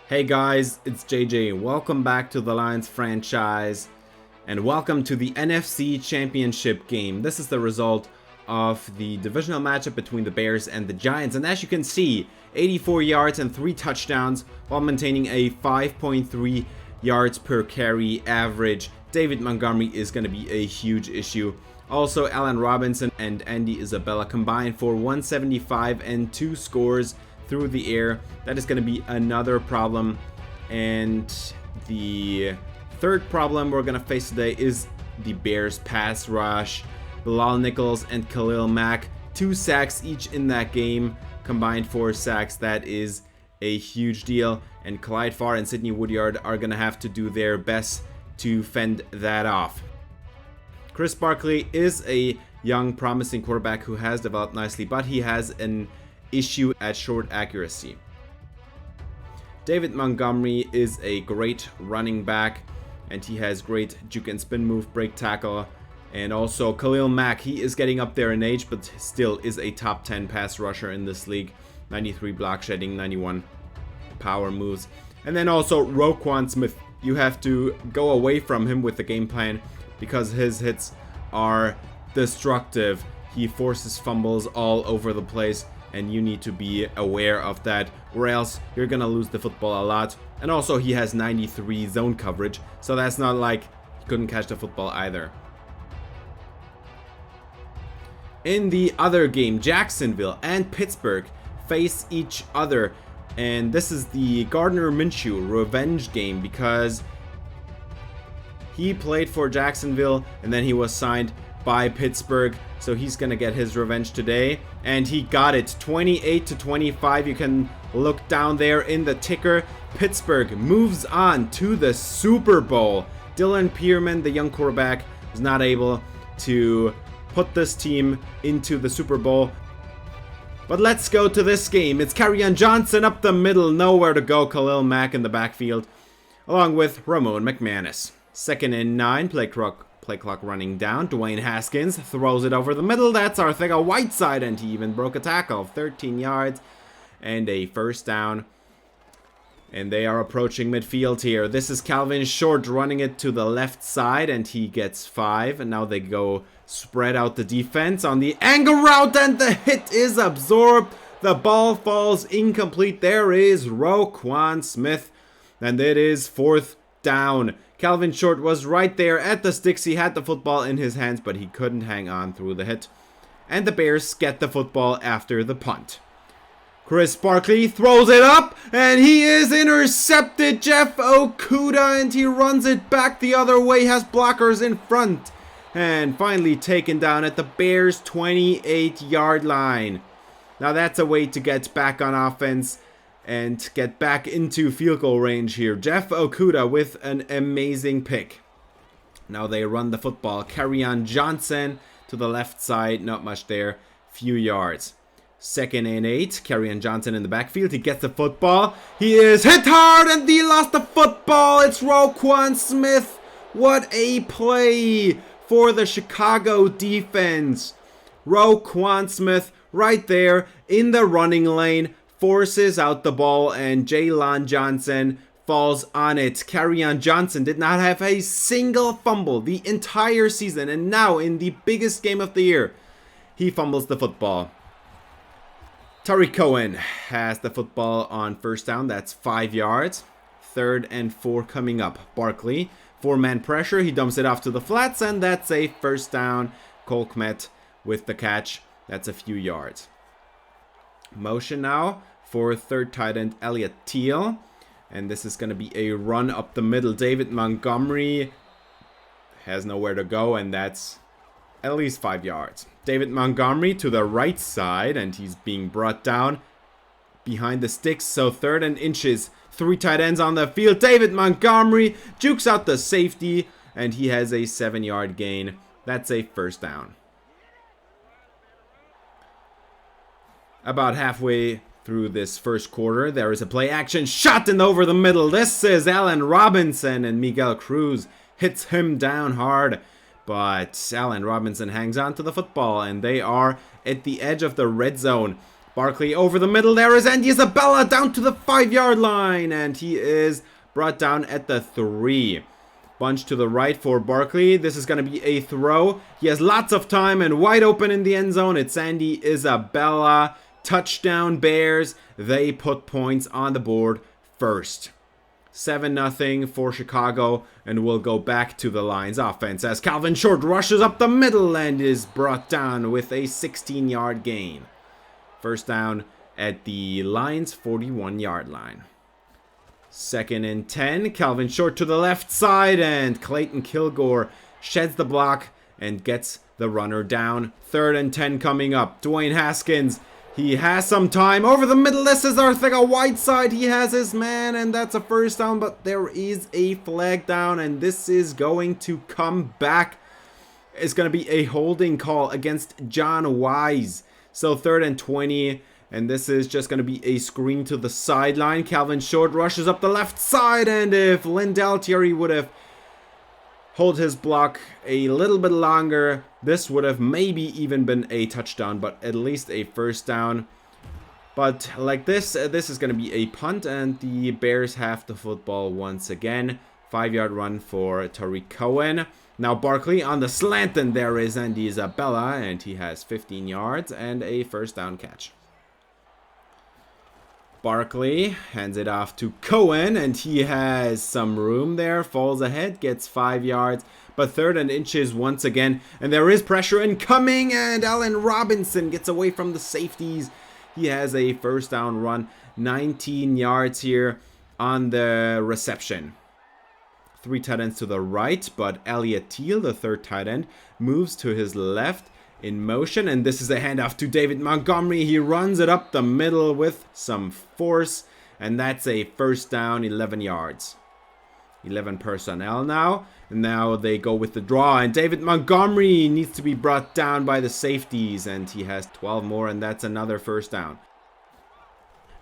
Hey guys, it's JJ. Welcome back to the Lions franchise and welcome to the NFC Championship game. This is the result of the divisional matchup between the Bears and the Giants, and as you can see, 84 yards and 3 touchdowns while maintaining a 5.3 yards per carry average. David Montgomery is going to be a huge issue. Also, Allen Robinson and Andy Isabella combined for 175 and 2 scores through the air. That is going to be another problem. And the third problem we're going to face today is the Bears pass rush. Bilal Nichols and Khalil Mack, 2 sacks each in that game, combined 4 sacks. That is a huge deal. And Clyde Farr and Sidney Woodyard are going to have to do their best to fend that off. Chris Barkley is a young, promising quarterback who has developed nicely, but he has an issue at short accuracy. David Montgomery is a great running back, and he has great juke and spin move, break tackle. And also Khalil Mack, he is getting up there in age, but still is a top 10 pass rusher in this league. 93 block shedding, 91 power moves. And then also Roquan Smith, you have to go away from him with the game plan because his hits are destructive. He forces fumbles all over the place, and you need to be aware of that, or else you're gonna lose the football a lot. And also he has 93 zone coverage, so that's not like he couldn't catch the football either. In the other game, Jacksonville and Pittsburgh face each other, and this is the Gardner Minshew revenge game because he played for Jacksonville and then he was signed by Pittsburgh, so he's gonna get his revenge today, and he got it. 28-25. You can look down there in the ticker. Pittsburgh moves on to the Super Bowl. Dylan Pearman, the young quarterback, was not able to put this team into the Super Bowl. But let's go to this game. It's Kerryon Johnson up the middle, nowhere to go. Khalil Mack in the backfield, along with Ramon McManus. 2nd and 9, play clock running down. Dwayne Haskins throws it over the middle. That's Arcega-Whiteside, and he even broke a tackle. 13 yards and a first down. And they are approaching midfield here. This is Calvin Short running it to the left side, and he gets 5. And now they go spread out the defense on the angle route, and the hit is absorbed. The ball falls incomplete. There is Roquan Smith, and it is 4th down. Calvin Short was right there at the sticks. He had the football in his hands, but he couldn't hang on through the hit. And the Bears get the football after the punt. Chris Barkley throws it up, and he is intercepted. Jeff Okudah, and he runs it back the other way, has blockers in front. And finally taken down at the Bears' 28-yard line. Now that's a way to get back on offense and get back into field goal range here. Jeff Okudah with an amazing pick. Now they run the football. Kerryon Johnson to the left side. Not much there. Few yards. 2nd and 8. Kerryon Johnson in the backfield. He gets the football. He is hit hard and he lost the football. It's Roquan Smith. What a play for the Chicago defense. Roquan Smith right there in the running lane, forces out the ball, and Jaylon Johnson falls on it. Kerryon Johnson did not have a single fumble the entire season, and now in the biggest game of the year, he fumbles the football. Tariq Cohen has the football on first down. That's 5 yards. 3rd and 4 coming up. Barkley, 4-man pressure. He dumps it off to the flats, and that's a first down. Cole Kmet with the catch. That's a few yards. Motion now for 3rd tight end Elliott Teal, and this is going to be a run up the middle. David Montgomery has nowhere to go, and that's at least 5 yards. David Montgomery to the right side, and he's being brought down behind the sticks, so 3rd and inches. 3 tight ends on the field. David Montgomery jukes out the safety, and he has a 7-yard gain. That's a first down. About halfway through this first quarter, there is a play action shot in over the middle. This is Allen Robinson, and Miguel Cruz hits him down hard. But Allen Robinson hangs on to the football, and they are at the edge of the red zone. Barkley over the middle. There is Andy Isabella down to the 5-yard line. And he is brought down at the 3. Bunch to the right for Barkley. This is going to be a throw. He has lots of time and wide open in the end zone. It's Andy Isabella. Touchdown Bears. They put points on the board first. 7-0 for Chicago, and we'll go back to the Lions offense as Calvin Short rushes up the middle and is brought down with a 16-yard gain. First down at the Lions 41-yard line. 2nd and 10, Calvin Short to the left side, and Clayton Kilgore sheds the block and gets the runner down. 3rd and 10 coming up. Dwayne Haskins, he has some time over the middle. This is Arcega-Whiteside. He has his man, and that's a first down, but there is a flag down, and this is going to come back. It's going to be a holding call against John Wise. So 3rd and 20, and this is just going to be a screen to the sideline. Calvin Short rushes up the left side, and if Lindell Thierry would have hold his block a little bit longer, this would have maybe even been a touchdown, but at least a first down. But like this is going to be a punt, and the Bears have the football once again. 5-yard run for Tariq Cohen. Now Barkley on the slant, and there is Andy Isabella, and he has 15 yards and a first down catch. Barkley hands it off to Cohen, and he has some room there, falls ahead, gets 5 yards, but 3rd and inches once again, and there is pressure incoming, and Allen Robinson gets away from the safeties. He has a first down run, 19 yards here on the reception. 3 tight ends to the right, but Elliott Teal, the 3rd tight end, moves to his left in motion, and this is a handoff to David Montgomery. He runs it up the middle with some force, and that's a first down, 11 yards. 11 personnel now, and now they go with the draw, and David Montgomery needs to be brought down by the safeties, and he has 12 more, and that's another first down.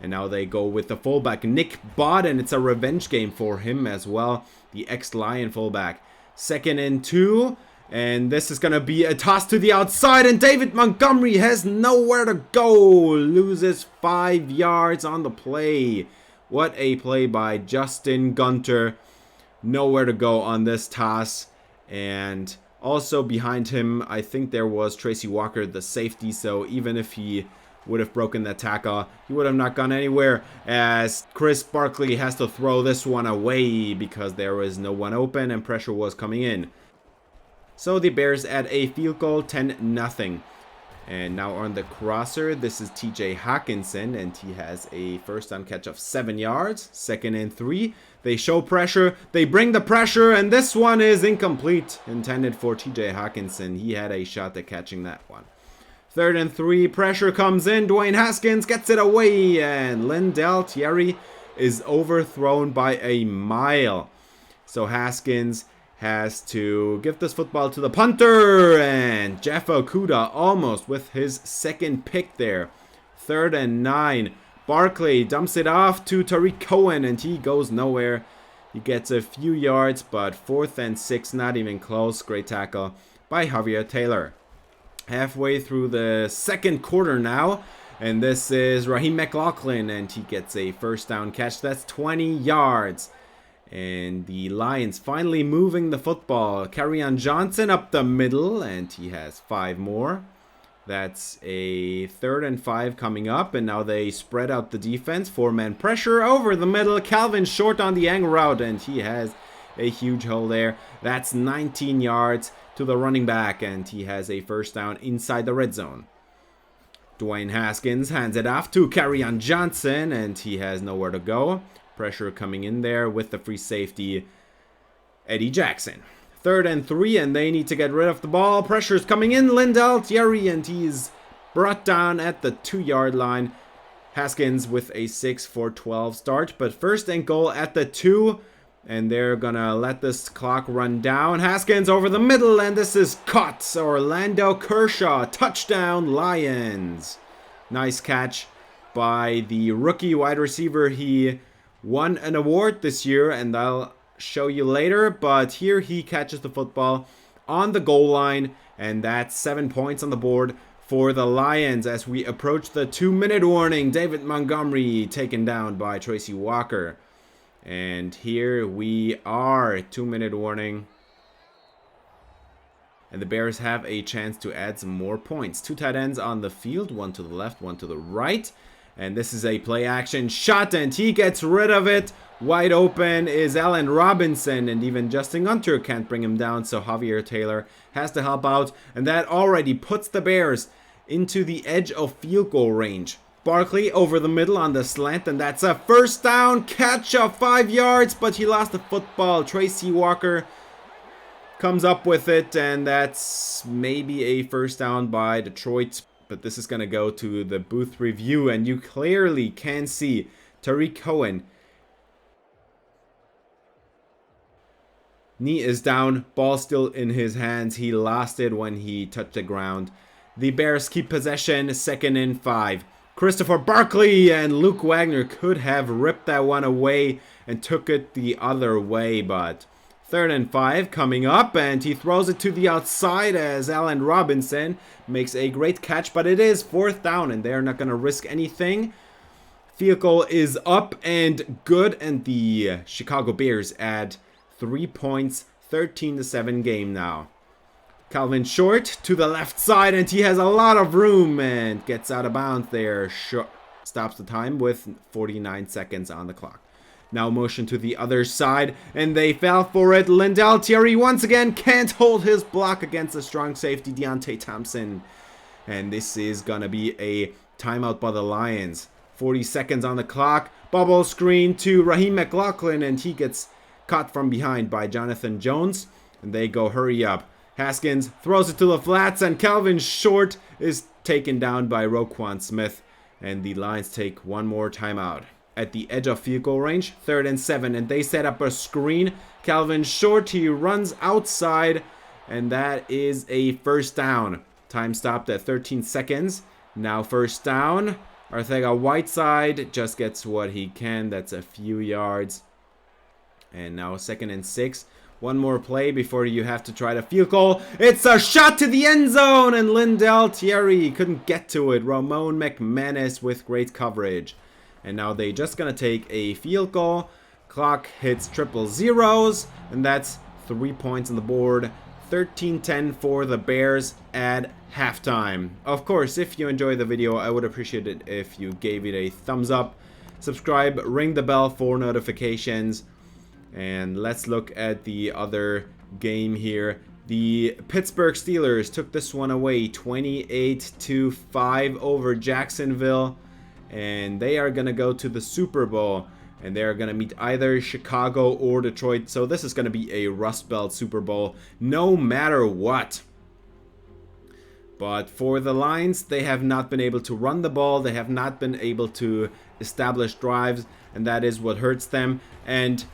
And now they go with the fullback, Nick Bott, and it's a revenge game for him as well, the ex-Lion fullback. 2nd and 2. And this is going to be a toss to the outside, and David Montgomery has nowhere to go. Loses 5 yards on the play. What a play by Justin Gunter. Nowhere to go on this toss. And also behind him, I think there was Tracy Walker, the safety. So even if he would have broken that tackle, he would have not gone anywhere, as Chris Barkley has to throw this one away because there was no one open and pressure was coming in. So the Bears add a field goal, 10-0. And now on the crosser, this is TJ Hawkinson, and he has a first down catch of 7 yards. 2nd and 3. They show pressure. They bring the pressure, and this one is incomplete. Intended for TJ Hawkinson. He had a shot at catching that one. 3rd and 3. Pressure comes in. Dwayne Haskins gets it away, and Lindell Thierry is overthrown by a mile. So Haskins has to give this football to the punter, and Jeff Okudah almost with his 2nd pick there. 3rd and 9. Barkley dumps it off to Tariq Cohen, and he goes nowhere. He gets a few yards, but 4th and 6, not even close. Great tackle by Javier Taylor. Halfway through the 2nd quarter now, and this is Raheem McLaughlin, and he gets a first down catch. That's 20 yards. And the Lions finally moving the football. Kerryon Johnson up the middle, and he has 5 more. That's a 3rd and 5 coming up, and now they spread out the defense. 4-man pressure over the middle. Calvin Short on the angle route, and he has a huge hole there. That's 19 yards to the running back, and he has a first down inside the red zone. Dwayne Haskins hands it off to Kerryon Johnson, and he has nowhere to go. Pressure coming in there with the free safety, Eddie Jackson. 3rd and 3, and they need to get rid of the ball. Pressure's coming in. Lindell Thierry, and he's brought down at the 2-yard line. Haskins with a 6 for 12 start, but 1st and goal at the 2, and they're gonna let this clock run down. Haskins over the middle, and this is caught. Orlando Kershaw, touchdown Lions. Nice catch by the rookie wide receiver. He won an award this year, and I'll show you later, but here he catches the football on the goal line, and that's 7 points on the board for the Lions as we approach the 2-minute warning. David Montgomery taken down by Tracy Walker. And here we are, 2-minute warning. And the Bears have a chance to add some more points. 2 tight ends on the field, one to the left, one to the right. And this is a play action shot, and he gets rid of it. Wide open is Allen Robinson, and even Justin Gunter can't bring him down, so Javier Taylor has to help out. And that already puts the Bears into the edge of field goal range. Barkley over the middle on the slant, and that's a first down catch of 5 yards, but he lost the football. Tracy Walker comes up with it, and that's maybe a first down by Detroit. But this is going to go to the booth review, and you clearly can see Tariq Cohen. Knee is down, ball still in his hands. He lost it when he touched the ground. The Bears keep possession, 2nd and 5. Christopher Barkley and Luke Wagner could have ripped that one away and took it the other way, but 3rd and 5 coming up, and he throws it to the outside as Allen Robinson makes a great catch, but it is 4th down and they're not going to risk anything. Field goal is up and good, and the Chicago Bears add 3 points, 13-7 game now. Calvin Short to the left side, and he has a lot of room and gets out of bounds there. Stops the time with 49 seconds on the clock. Now motion to the other side, and they fell for it. Lindell Thierry once again can't hold his block against the strong safety Deontay Thompson. And this is going to be a timeout by the Lions. 40 seconds on the clock. Bubble screen to Raheem McLaughlin, and he gets caught from behind by Jonathan Jones. And they go hurry up. Haskins throws it to the flats, and Calvin Short is taken down by Roquan Smith. And the Lions take one more timeout. At the edge of field goal range, 3rd and 7, and they set up a screen. Calvin Short, he runs outside, and that is a first down. Time stopped at 13 seconds. Now first down. Arcega-Whiteside just gets what he can. That's a few yards. And now 2nd and 6. One more play before you have to try the field goal. It's a shot to the end zone, and Lindell Thierry couldn't get to it. Ramon McManus with great coverage. And now they just gonna take a field goal. Clock hits triple zeros, and that's 3 points on the board. 13-10 for the Bears at halftime. Of course, if you enjoyed the video, I would appreciate it if you gave it a thumbs up. Subscribe, ring the bell for notifications. And let's look at the other game here. The Pittsburgh Steelers took this one away, 28-5 over Jacksonville. And they are going to go to the Super Bowl, and they are going to meet either Chicago or Detroit. So this is going to be a Rust Belt Super Bowl no matter what. But for the Lions, they have not been able to run the ball. They have not been able to establish drives, and that is what hurts them. And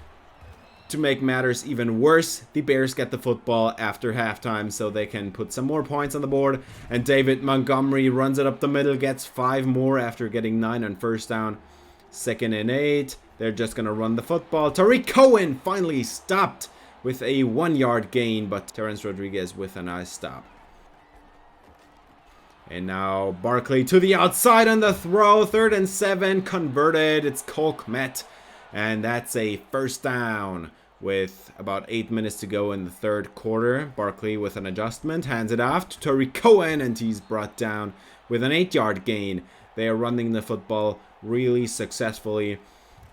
to make matters even worse, the Bears get the football after halftime so they can put some more points on the board. And David Montgomery runs it up the middle, gets 5 more after getting 9 on first down. 2nd and 8. They're just going to run the football. Tariq Cohen finally stopped with a 1-yard gain, but Terrence Rodriguez with a nice stop. And now Barkley to the outside on the throw. 3rd and 7, converted. It's Cole Kmet, and that's a first down. With about 8 minutes to go in the 3rd quarter, Barkley with an adjustment hands it off to Tariq Cohen, and he's brought down with an 8-yard gain. They are running the football really successfully,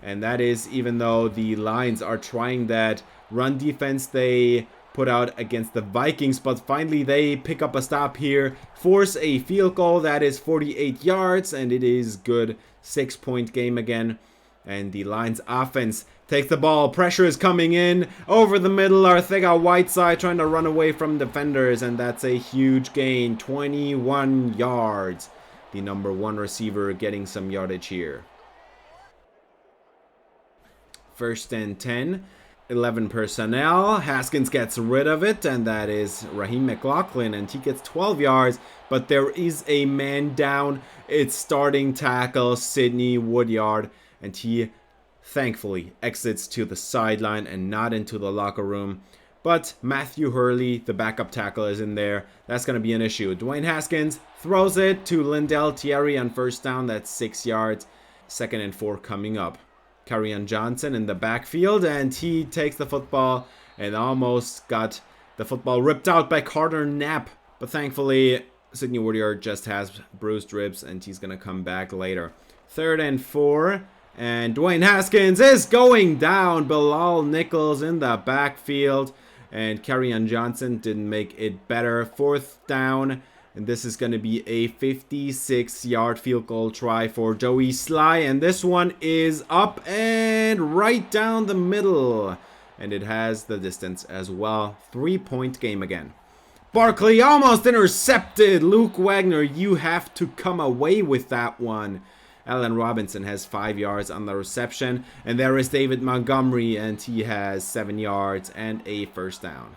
and that is even though the Lions are trying that run defense they put out against the Vikings, but finally they pick up a stop here, force a field goal that is 48 yards, and it is good. 6-point game again. And the Lions offense takes the ball. Pressure is coming in over the middle. Arcega-Whiteside trying to run away from defenders, and that's a huge gain. 21 yards. The number 1 receiver getting some yardage here. 1st and 10. 11 personnel. Haskins gets rid of it, and that is Raheem McLaughlin, and he gets 12 yards, but there is a man down. It's starting tackle Sidney Woodyard, and he thankfully exits to the sideline and not into the locker room. But Matthew Hurley, the backup tackle, is in there. That's going to be an issue. Dwayne Haskins throws it to Lindell Thierry on first down. That's 6 yards. 2nd and 4 coming up. Kerryon Johnson in the backfield, and he takes the football and almost got the football ripped out by Carter Knapp. But thankfully, Sidney Woodyard just has bruised ribs, and he's going to come back later. 3rd and 4. And Dwayne Haskins is going down. Bilal Nichols in the backfield. And Kerryon Johnson didn't make it better. 4th down. And this is going to be a 56-yard field goal try for Joey Sly. And this one is up and right down the middle. And it has the distance as well. 3-point game again. Barkley almost intercepted. Luke Wagner, you have to come away with that one. Allen Robinson has 5 yards on the reception. And there is David Montgomery, and he has 7 yards and a first down.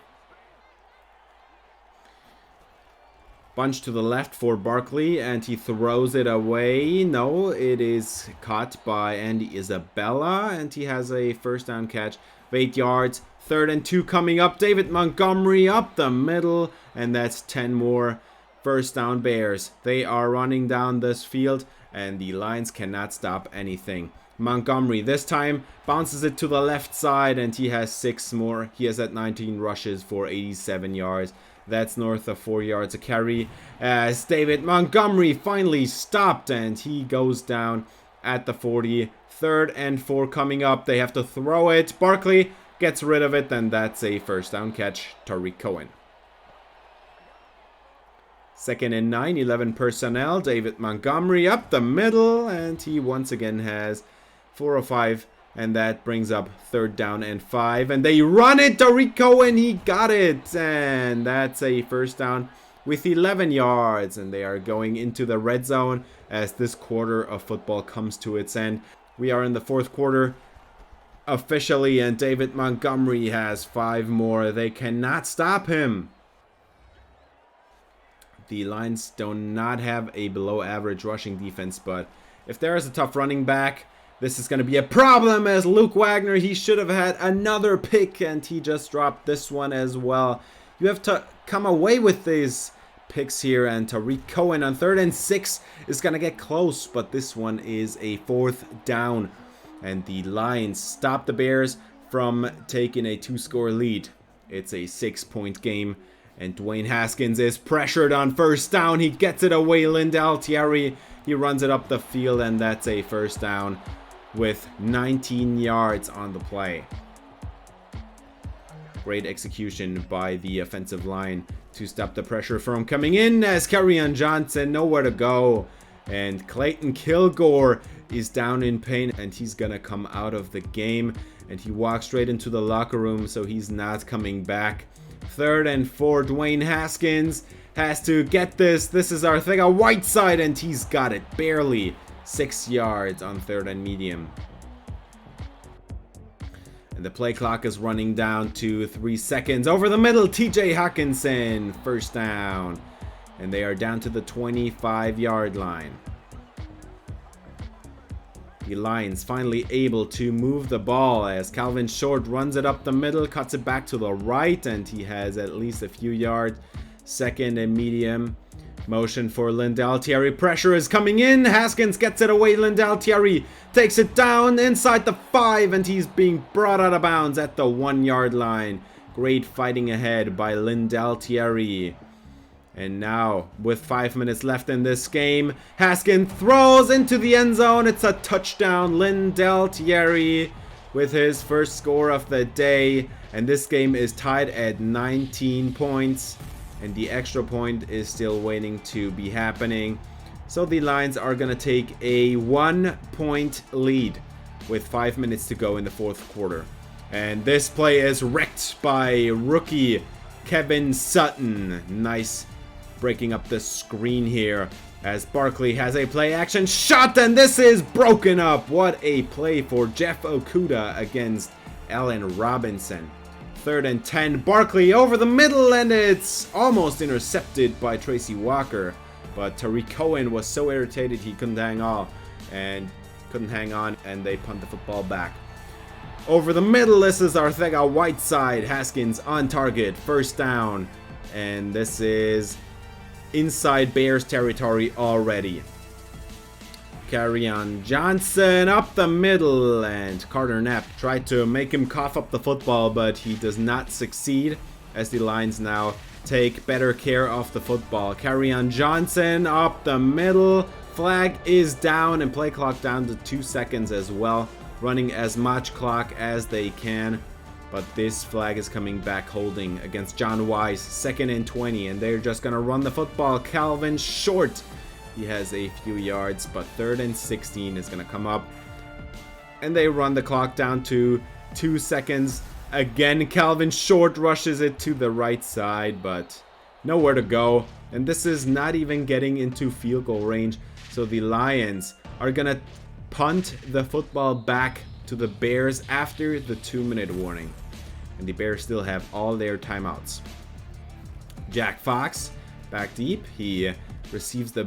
Bunch to the left for Barkley, and he throws it away. No, it is caught by Andy Isabella, and he has a first down catch of 8 yards. 3rd and 2 coming up. David Montgomery up the middle, and that's 10 more. First down Bears. They are running down this field, and the Lions cannot stop anything. Montgomery this time bounces it to the left side, and he has 6 more. He has at 19 rushes for 87 yards. That's north of 4 yards a carry, as David Montgomery finally stopped, and he goes down at the 40. 3rd and 4 coming up. They have to throw it. Barkley gets rid of it, and that's a first down catch. Tariq Cohen. 2nd and 9, 11 personnel. David Montgomery up the middle, and he once again has 4 or 5, and that brings up 3rd down and 5. And they run it. Tariq Cohen, he got it, and that's a first down with 11 yards. And they are going into the red zone as this quarter of football comes to its end. We are in the 4th quarter officially, and David Montgomery has 5 more. They cannot stop him. The Lions do not have a below average rushing defense, but if there is a tough running back, this is going to be a problem, as Luke Wagner, he should have had another pick, and he just dropped this one as well. You have to come away with these picks here, and Tariq Cohen on 3rd and 6 is going to get close, but this one is a 4th down, and the Lions stop the Bears from taking a 2-score lead. It's a 6-point game. And Dwayne Haskins is pressured on first down. He gets it away. Lindell Thierry, he runs it up the field, and that's a first down with 19 yards on the play. Great execution by the offensive line to stop the pressure from coming in, as Kerryon Johnson nowhere to go. And Clayton Kilgore is down in pain, and he's going to come out of the game. And he walks straight into the locker room, so he's not coming back. 3rd and 4, Dwayne Haskins has to get this. This is our thing, a Whiteside, and he's got it. Barely 6 yards on 3rd and medium. And the play clock is running down to 3 seconds. Over the middle, TJ Hawkinson, first down. And they are down to the 25-yard line. The Lions finally able to move the ball as Calvin Short runs it up the middle, cuts it back to the right, and he has at least a few yards. 2nd and medium. Motion for Lindell Thierry. Pressure is coming in. Haskins gets it away. Lindell Thierry takes it down inside the 5, and he's being brought out of bounds at the 1-yard line. Great fighting ahead by Lindell Thierry. And now, with 5 minutes left in this game, Haskins throws into the end zone. It's a touchdown. Lindell Thierry with his first score of the day. And this game is tied at 19 points. And the extra point is still waiting to be happening. So the Lions are going to take a 1-point lead with 5 minutes to go in the 4th quarter. And this play is wrecked by rookie Kevin Sutton. Nice breaking up the screen here as Barkley has a play action shot, and this is broken up. What a play for Jeff Okudah against Allen Robinson. 3rd and 10, Barkley over the middle, and it's almost intercepted by Tracy Walker, but Tariq Cohen was so irritated he couldn't hang on, and they punt the football back. Over the middle, this is Arcega-Whiteside. Haskins on target, first down. And this is inside Bears territory already. Kerryon Johnson up the middle, and Carter Knapp tried to make him cough up the football, but he does not succeed as the Lions now take better care of the football. Kerryon Johnson up the middle. Flag is down and play clock down to 2 seconds as well. Running as much clock as they can. But this flag is coming back holding against John Wise. 2nd and 20, and they're just going to run the football. Calvin Short. He has a few yards, but 3rd and 16 is going to come up. And they run the clock down to 2 seconds. Again, Calvin Short rushes it to the right side, but nowhere to go. And this is not even getting into field goal range. So the Lions are going to punt the football back to the Bears after the 2-minute warning. And the Bears still have all their timeouts. Jack Fox back deep. He receives the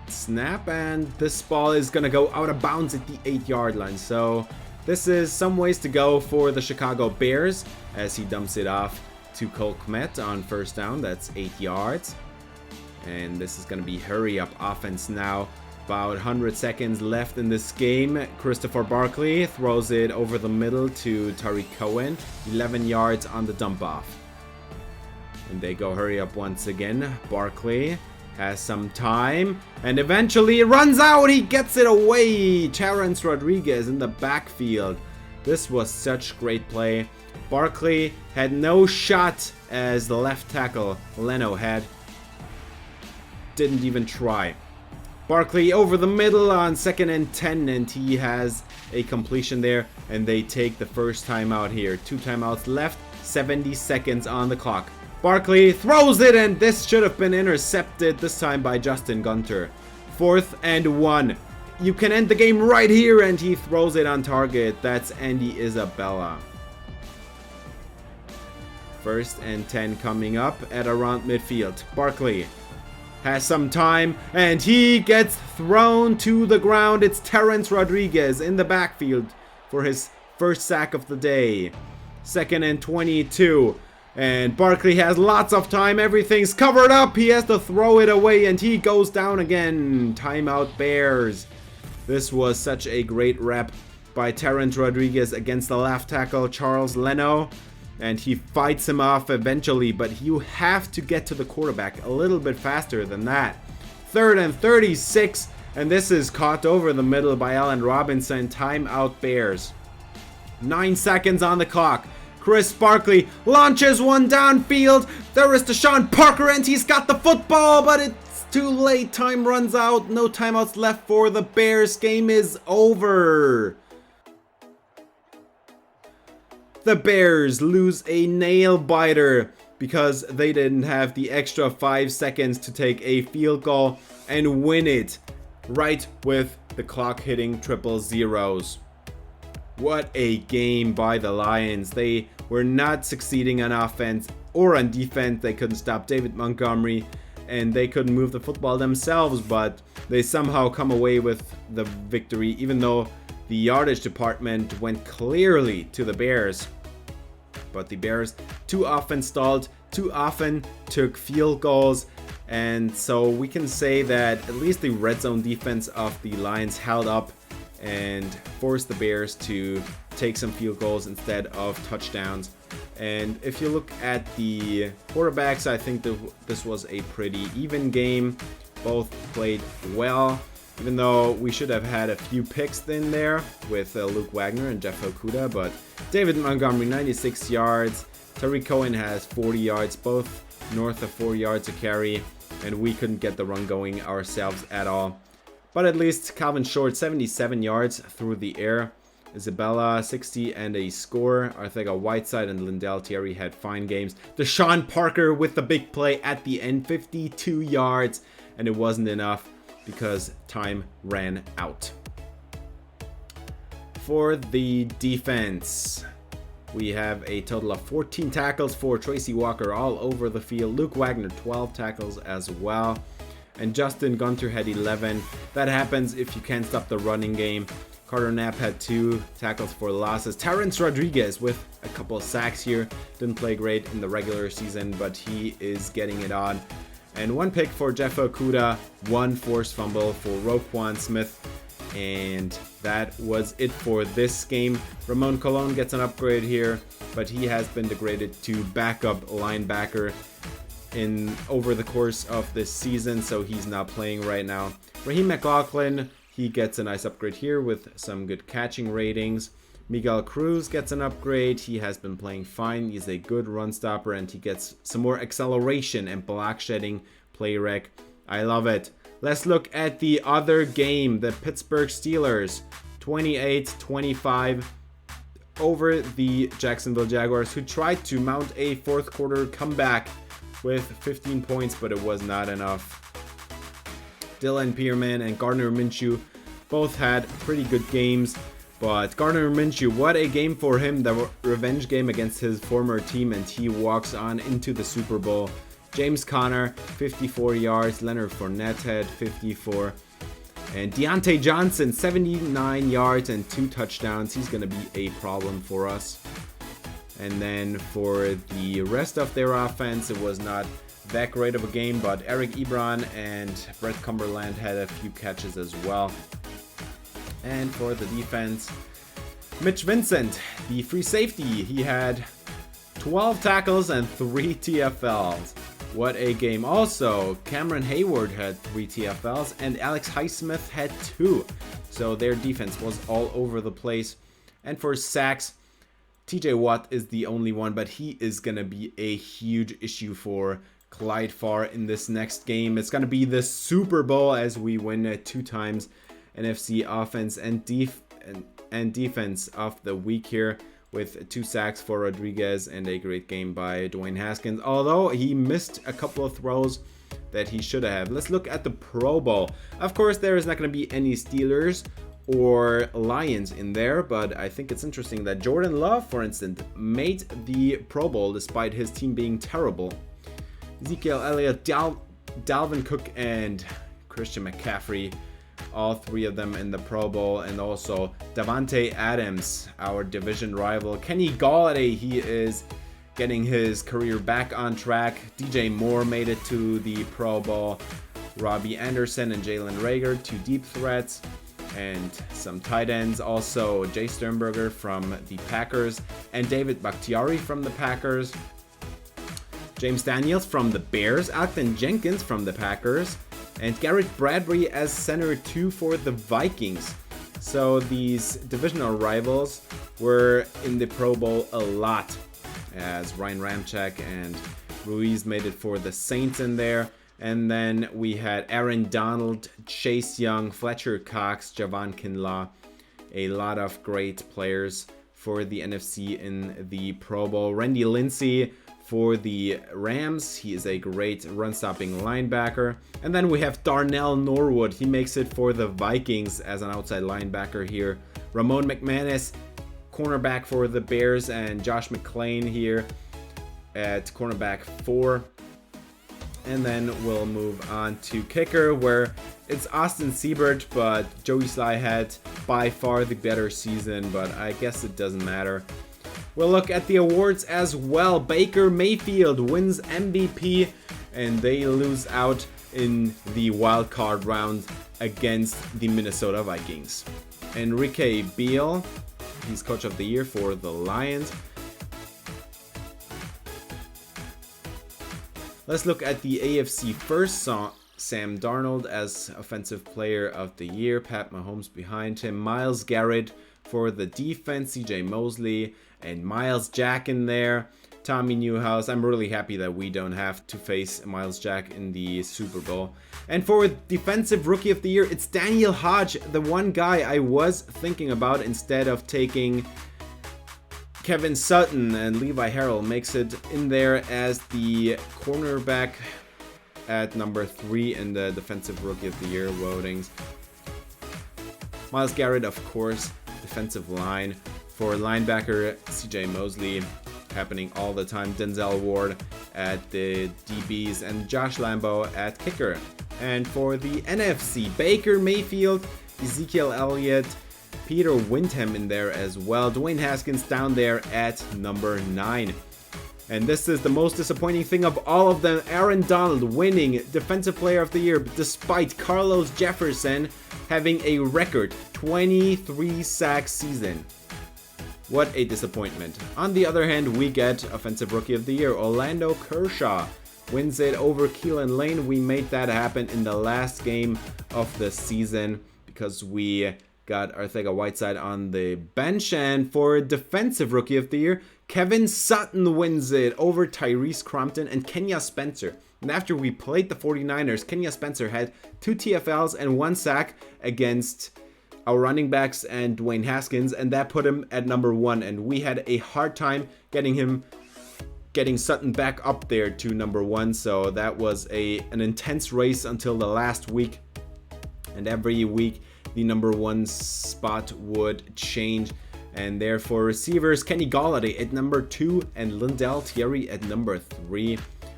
snap, and this ball is going to go out of bounds at the 8-yard line. So this is some ways to go for the Chicago Bears as he dumps it off to Cole Kmet on first down. That's 8 yards. And this is going to be hurry up offense now. About 100 seconds left in this game. Christopher Barkley throws it over the middle to Tariq Cohen. 11 yards on the dump off. And they go hurry up once again. Barkley has some time and eventually runs out. He gets it away. Terrence Rodriguez in the backfield. This was such great play. Barkley had no shot as the left tackle Leno didn't even try. Barkley over the middle on 2nd and 10, and he has a completion there, and they take the first timeout here. 2 timeouts left, 70 seconds on the clock. Barkley throws it, and this should have been intercepted, this time by Justin Gunter. 4th and 1. You can end the game right here, and he throws it on target. That's Andy Isabella. 1st and 10 coming up at around midfield. Barkley has some time, and he gets thrown to the ground. It's Terrence Rodriguez in the backfield for his first sack of the day. 2nd and 22. And Barkley has lots of time. Everything's covered up. He has to throw it away, and he goes down again. Timeout Bears. This was such a great rep by Terrence Rodriguez against the left tackle Charles Leno. And he fights him off eventually, but you have to get to the quarterback a little bit faster than that. 3rd and 36, and this is caught over the middle by Allen Robinson. Timeout Bears. 9 seconds on the clock. Chris Barkley launches one downfield. There is Deshaun Parker, and he's got the football, but it's too late. Time runs out. No timeouts left for the Bears. Game is over. The Bears lose a nail biter because they didn't have the extra 5 seconds to take a field goal and win it right with the clock hitting triple zeros. What a game by the Lions. They were not succeeding on offense or on defense. They couldn't stop David Montgomery, and they couldn't move the football themselves, but they somehow come away with the victory, even though the yardage department went clearly to the Bears. But the Bears too often stalled, too often took field goals, and so we can say that at least the red zone defense of the Lions held up and forced the Bears to take some field goals instead of touchdowns. And if you look at the quarterbacks, I think this was a pretty even game. Both played well, even though we should have had a few picks in there with Luke Wagner and Jeff Okudah. But David Montgomery, 96 yards. Tariq Cohen has 40 yards, both north of 4 yards a carry. And we couldn't get the run going ourselves at all. But at least Calvin Short, 77 yards through the air. Isabella, 60 and a score. Arcega-Whiteside and Lindell Terry had fine games. Deshaun Parker with the big play at the end, 52 yards. And it wasn't enough because time ran out. For the defense, we have a total of 14 tackles for Tracy Walker all over the field. Luke Wagner, 12 tackles as well. And Justin Gunter had 11. That happens if you can't stop the running game. Carter Knapp had 2 tackles for losses. Terrence Rodriguez with a couple of sacks here. Didn't play great in the regular season, but he is getting it on. And 1 pick for Jeff Okudah, 1 forced fumble for Roquan Smith. And that was it for this game. Ramon Colon gets an upgrade here, but he has been degraded to backup linebacker over the course of this season, so he's not playing right now. Raheem McLaughlin, he gets a nice upgrade here with some good catching ratings. Miguel Cruz gets an upgrade. He has been playing fine. He's a good run stopper, and he gets some more acceleration and block shedding play rec. I love it. Let's look at the other game. The Pittsburgh Steelers, 28-25 over the Jacksonville Jaguars, who tried to mount a fourth quarter comeback with 15 points, but it was not enough. Dylan Pearman and Gardner Minshew both had pretty good games, but Gardner Minshew, what a game for him, the revenge game against his former team, and he walks on into the Super Bowl. James Conner, 54 yards. Leonard Fournette had 54. And Deontay Johnson, 79 yards and 2 touchdowns. He's going to be a problem for us. And then for the rest of their offense, it was not that great of a game, but Eric Ebron and Brett Cumberland had a few catches as well. And for the defense, Mitch Vincent, the free safety, he had 12 tackles and 3 TFLs. What a game. Also, Cameron Hayward had 3 TFLs and Alex Highsmith had 2. So their defense was all over the place. And for sacks, TJ Watt is the only one, but he is going to be a huge issue for Clyde Farr in this next game. It's going to be the Super Bowl as we win 2 times NFC offense and defense of the week here, with 2 sacks for Rodriguez and a great game by Dwayne Haskins, although he missed a couple of throws that he should have. Let's look at the Pro Bowl. Of course, there is not going to be any Steelers or Lions in there, but I think it's interesting that Jordan Love, for instance, made the Pro Bowl despite his team being terrible. Ezekiel Elliott, Dalvin Cook, and Christian McCaffrey, all 3 of them in the Pro Bowl, and also Davante Adams, our division rival. Kenny Golladay, he is getting his career back on track. DJ Moore made it to the Pro Bowl. Robbie Anderson and Jalen Reagor, 2 deep threats, and some tight ends. Also, Jay Sternberger from the Packers, and David Bakhtiari from the Packers. James Daniels from the Bears, Alton Jenkins from the Packers, and Garrett Bradbury as center 2 for the Vikings. So these divisional rivals were in the Pro Bowl a lot, as Ryan Ramczyk and Ruiz made it for the Saints in there. And then we had Aaron Donald, Chase Young, Fletcher Cox, Javon Kinlaw. A lot of great players for the NFC in the Pro Bowl. Randy Lindsay for the Rams. He is a great run-stopping linebacker. And then we have Darnell Norwood. He makes it for the Vikings as an outside linebacker here. Ramon McManus, cornerback for the Bears, and Josh McClain here at cornerback 4. And then we'll move on to kicker, where it's Austin Siebert, but Joey Sly had by far the better season, but I guess it doesn't matter. We'll look at the awards as well. Baker Mayfield wins MVP, and they lose out in the wild card round against the Minnesota Vikings. Enrique Beal, he's coach of the year for the Lions. Let's look at the AFC first. Sam Darnold as offensive player of the year. Pat Mahomes behind him. Myles Garrett for the defense. CJ Mosley and Myles Jack in there. Tommy Newhouse. I'm really happy that we don't have to face Myles Jack in the Super Bowl. And for defensive rookie of the year, it's Daniel Hodge, the one guy I was thinking about instead of taking Kevin Sutton, and Levi Harrell makes it in there as the cornerback at number 3 in the defensive rookie of the year votings. Myles Garrett, of course, defensive line. For linebacker, CJ Mosley, happening all the time. Denzel Ward at the DBs, and Josh Lambo at kicker. And for the NFC, Baker Mayfield, Ezekiel Elliott, Peter Windham in there as well. Dwayne Haskins down there at number 9. And this is the most disappointing thing of all of them. Aaron Donald winning Defensive Player of the Year despite Carlos Jefferson having a record 23 sack season. What a disappointment. On the other hand, we get Offensive Rookie of the Year. Orlando Kershaw wins it over Keelan Lane. We made that happen in the last game of the season because we got Arcega-Whiteside on the bench. And for Defensive Rookie of the Year, Kevin Sutton wins it over Tyrese Crompton and Kenya Spencer. And after we played the 49ers, Kenya Spencer had 2 TFLs and 1 sack against our running backs and Dwayne Haskins, and that put him at number 1. And we had a hard time getting Sutton back up there to number 1. So that was an intense race until the last week. And every week, the number 1 spot would change. And therefore, receivers, Kenny Golladay at number 2 and Lindell Thierry at number 3.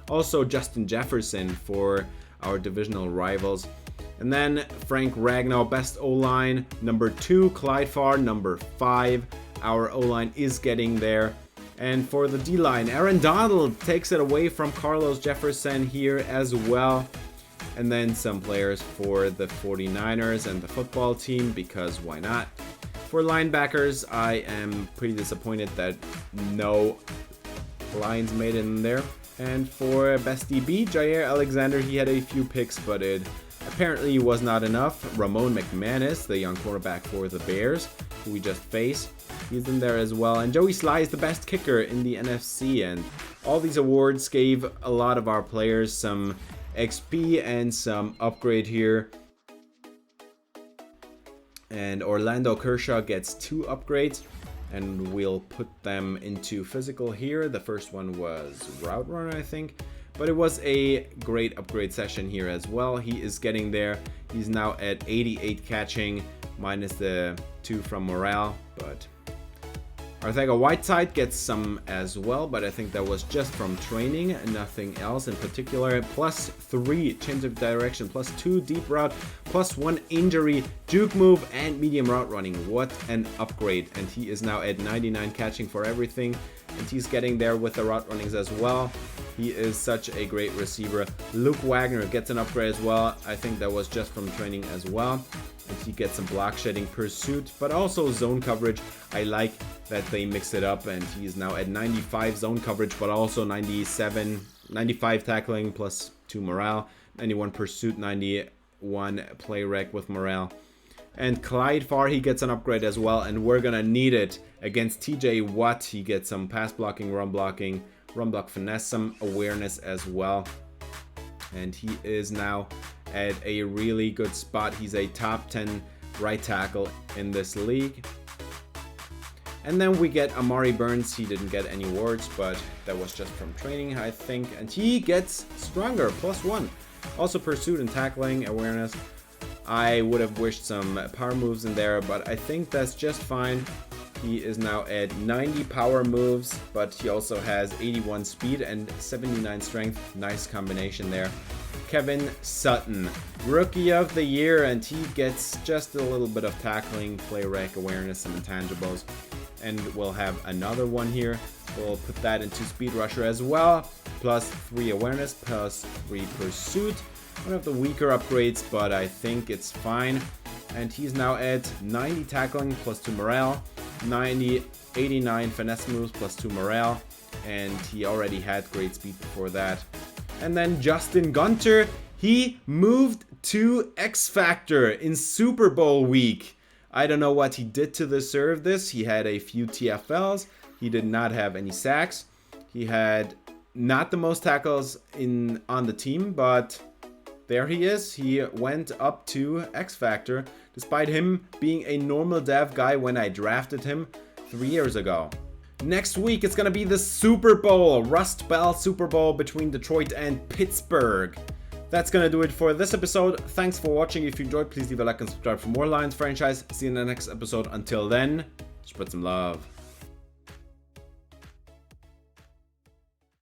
Also, Justin Jefferson for our divisional rivals. And then Frank Ragnow, best O-line, number 2. Clyde Farr, number 5. Our O-line is getting there. And for the D-line, Aaron Donald takes it away from Carlos Jefferson here as well. And then some players for the 49ers and the football team, because why not? For linebackers, I am pretty disappointed that no Lions made it in there. And for best DB, Jair Alexander, he had a few picks, but it apparently was not enough. Ramon McManus, the young quarterback for the Bears, who we just faced, he's in there as well. And Joey Sly is the best kicker in the NFC. And all these awards gave a lot of our players some XP and some upgrade here. And Orlando Kershaw gets 2 upgrades, and we'll put them into physical here. The first one was route runner, I think, but it was a great upgrade session here as well. He is getting there. He's now at 88 catching, minus the 2 from morale, but Arcega-Whiteside gets some as well, but I think that was just from training and nothing else in particular. Plus 3 change of direction, plus 2 deep route, plus 1 injury, juke move, and medium route running. What an upgrade. And he is now at 99 catching for everything, and he's getting there with the route runnings as well. He is such a great receiver. Luke Wagner gets an upgrade as well. I think that was just from training as well. And he gets some block shedding pursuit, but also zone coverage. I like that they mix it up, and he's now at 95 zone coverage, but also 95 tackling plus 2 morale, 91 pursuit, 91 play rec with morale. And Clyde Farr, he gets an upgrade as well, and we're gonna need it against TJ Watt. He gets some pass blocking, run block finesse, some awareness as well. And he is now at a really good spot. He's a top 10 right tackle in this league. And then we get Amari Burns. He didn't get any awards, but that was just from training, I think. And he gets stronger, plus 1. Also pursuit and tackling, awareness. I would have wished some power moves in there, but I think that's just fine. He is now at 90 power moves, but he also has 81 speed and 79 strength. Nice combination there. Kevin Sutton, Rookie of the Year, and he gets just a little bit of tackling, play rec, awareness, some intangibles. And we'll have another one here. We'll put that into Speed Rusher as well. Plus 3 awareness, plus 3 pursuit. One of the weaker upgrades, but I think it's fine. And he's now at 90 tackling plus 2 morale, 89 finesse moves plus 2 morale, and he already had great speed before that. And then Justin Gunter, he moved to X Factor in Super Bowl week. I don't know what he did to deserve this. He had a few TFLs. He did not have any sacks. He had not the most tackles on the team, but there he is. He went up to X Factor, despite him being a normal dev guy when I drafted him 3 years ago. Next week, it's going to be the Super Bowl, Rust Belt Super Bowl between Detroit and Pittsburgh. That's going to do it for this episode. Thanks for watching. If you enjoyed, please leave a like and subscribe for more Lions franchise. See you in the next episode. Until then, spread some love.